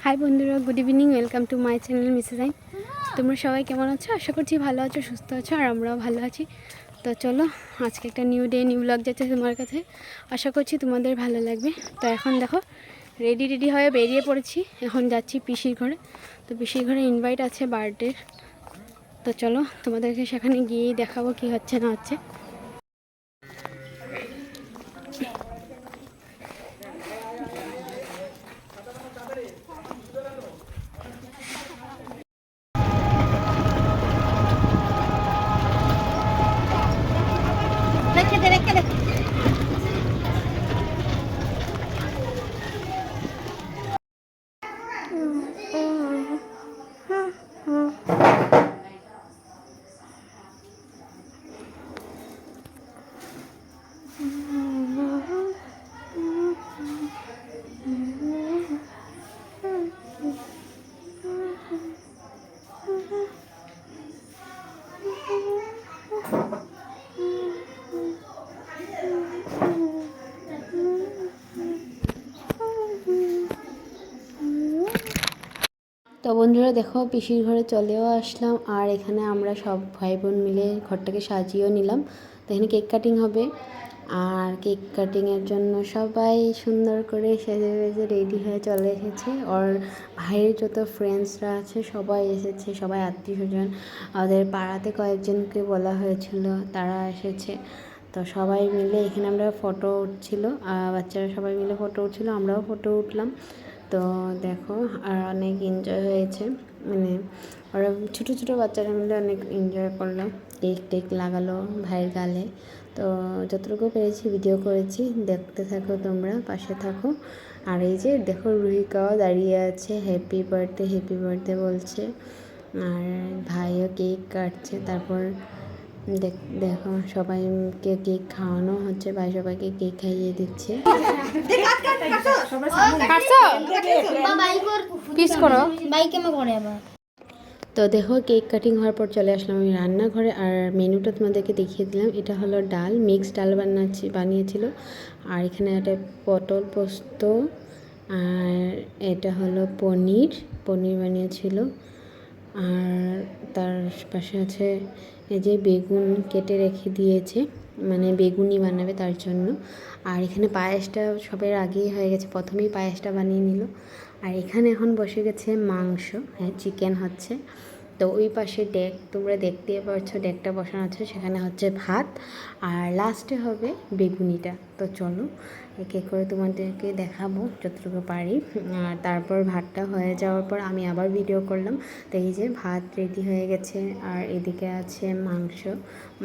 High বন্ধুরা, good evening, welcome to my channel Mrs আইন। তোমরা সবাই কেমন আছো? আশা করছি ভালো আছো, সুস্থ আছো, আর আমরাও ভালো আছি। তো চলো, আজকে একটা নিউ ডে নিউ ব্লগ যাচ্ছে তোমার কাছে। আশা করছি তোমাদের ভালো লাগবে। তো এখন দেখো রেডি হয়ে বেরিয়ে পড়েছি। এখন যাচ্ছি পিসির ঘরে। তো পিসির ঘরে ইনভাইট আছে বার্থডের। তো চলো তোমাদেরকে সেখানে গিয়েই দেখাবো কি হচ্ছে না হচ্ছে। তো বন্ধুরা দেখো, পিসির ঘরে চলেও আসলাম, আর এখানে আমরা সব ভাই বোন মিলে ঘরটাকে সাজিয়েও নিলাম। তো এখানে কেক কাটিং হবে, আর কেক কাটিংয়ের জন্য সবাই সুন্দর করে সেজে বেজে রেডি হয়ে চলে এসেছে। ওর ভাইয়ের যত ফ্রেন্ডসরা আছে সবাই এসেছে, সবাই আত্মীয় স্বজন। আমাদের পাড়াতে কয়েকজনকে বলা হয়েছিল, তারা এসেছে। তো সবাই মিলে এখানে আমরা ফটো উঠছিল, বাচ্চারা সবাই মিলে ফটো উঠছিল, আমরাও ফটো উঠলাম। তো দেখো, আর অনেক এনজয় হয়েছে, মানে ওরা ছোটো ছোটো বাচ্চারা মিলে অনেক এনজয় করলো। কেক টেক লাগালো ভাইয়ের গালে। তো যতটুকু পেরেছি ভিডিও করেছি, দেখতে থাকো তোমরা, পাশে থাকো। আর এই যে দেখো, রুহিকাও দাঁড়িয়ে আছে, হ্যাপি বার্থডে বলছে। আর ভাইও কেক কাটছে। তারপর দেখো সবাইকে কেক খাওয়ানো হচ্ছে, ভাই সবাইকে কেক খাইয়ে দিচ্ছে। তো দেখো, কেক কাটিং হওয়ার পর চলে আসলাম আমি রান্নাঘরে, আর মেনুটা তোমাদেরকে দেখিয়ে দিলাম। এটা হলো ডাল, মিক্সড ডাল বানিয়েছিল। আর এখানে একটা পটল পোস্ত, আর এটা হলো পনির বানিয়েছিল। আর তার পাশে আছে এই যে বেগুন কেটে রেখে দিয়েছে, মানে বেগুনি বানাবে তার জন্য। আর এখানে পায়েসটা সবের আগেই হয়ে গেছে, প্রথমেই পায়েসটা বানিয়ে নিল। আর এখানে এখন বসে গেছে মাংস, হ্যাঁ চিকেন হচ্ছে। তো ওই পাশে ডেক তোমরা দেখতেই পাচ্ছ, ডেকটা বসানো আছে, সেখানে হচ্ছে ভাত, আর লাস্টে হবে বেগুনিটা। তো চলো এক এক করে তোমাদেরকে দেখাবো যতটুকু পারি। আর তারপর ভাতটা হয়ে যাওয়ার পর আমি আবার ভিডিও করলাম। তো এই যে ভাত রেডি হয়ে গেছে, আর এদিকে আছে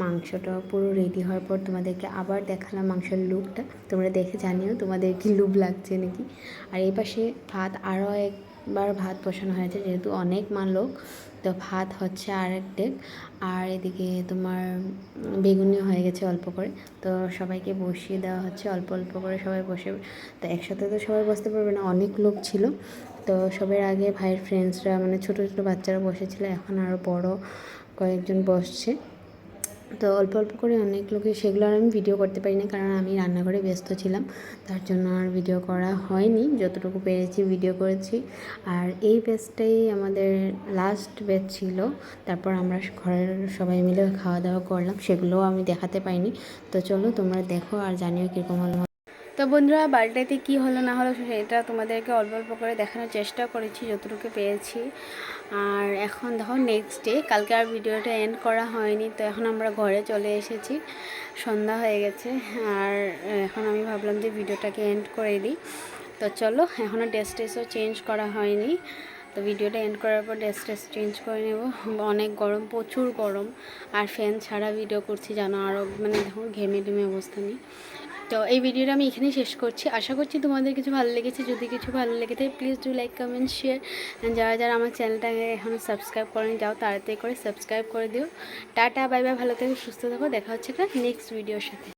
মাংসটা পুরো রেডি হওয়ার পর তোমাদেরকে আবার দেখালাম মাংসের লুকটা। তোমরা দেখে জানিও তোমাদের কি লুক লাগছে নাকি। আর এই পাশে ভাত আরও একবার ভাত বসানো হয়েছে, যেহেতু অনেক লোক। তো ভাত হচ্ছে আরেক ডেক। আর এদিকে তোমার বেগুনিও হয়ে গেছে অল্প করে। তো সবাইকে বসিয়ে দেওয়া হচ্ছে অল্প অল্প করে, সবাই বসে। তো একসাথে তো সবাই বসতে পারবে না, অনেক লোক ছিল। তো সবার আগে ভাইয়ের ফ্রেন্ডসরা, মানে ছোটো ছোটো বাচ্চারা বসেছিল, এখন আরও বড় কয়েকজন বসছে। তো অল্প অল্প করে অনেক লোকে, সেগুলো আর আমি ভিডিও করতে পারিনি, কারণ আমি রান্নাঘরে ব্যস্ত ছিলাম, তার জন্য আর ভিডিও করা হয়নি। যতটুকু পেরেছি ভিডিও করেছি। আর এই ব্যাচটাই আমাদের লাস্ট ব্যাচ ছিল। তারপর আমরা ঘরের সবাই মিলে খাওয়া দাওয়া করলাম, সেগুলোও আমি দেখাতে পাইনি। তো চলো তোমরা দেখো আর জানিও কীরকম হলো। তো বন্ধুরা, বার্থডেতে কী হলো না হলো সেটা তোমাদেরকে অল্প অল্প করে দেখানোর চেষ্টা করেছি যতটুকু পেয়েছি। আর এখন দেখো নেক্সট ডে, কালকে আর ভিডিওটা এন্ড করা হয়নি। তো এখন আমরা ঘরে চলে এসেছি, সন্ধ্যা হয়ে গেছে। আর এখন আমি ভাবলাম যে ভিডিওটাকে এন্ড করে দিই। তো চলো, এখনও ড্রেসও চেঞ্জ করা হয়নি। তো ভিডিওটা এন্ড করার পর ড্রেস চেঞ্জ করে নেব। অনেক গরম, প্রচুর গরম, আর ফ্যান ছাড়া ভিডিও করছি জানো, আরও মানে দেখো ঘেমে অবস্থা নেই। তো এই ভিডিওটা আমি এখানেই শেষ করছি। আশা করছি তোমাদের কিছু ভালো লেগেছে। যদি কিছু ভালো লেগে থাকে please do like, comment, share. যারা আমার চ্যানেলটাকে এখন সাবস্ক্রাইব করেনি, যাও তাড়াতাড়ি করে সাবস্ক্রাইব করে দিও। টাটা, বাই বাই, ভালো থেকো, সুস্থ থাকো। দেখা হচ্ছে একটা নেক্সট ভিডিওর সাথে।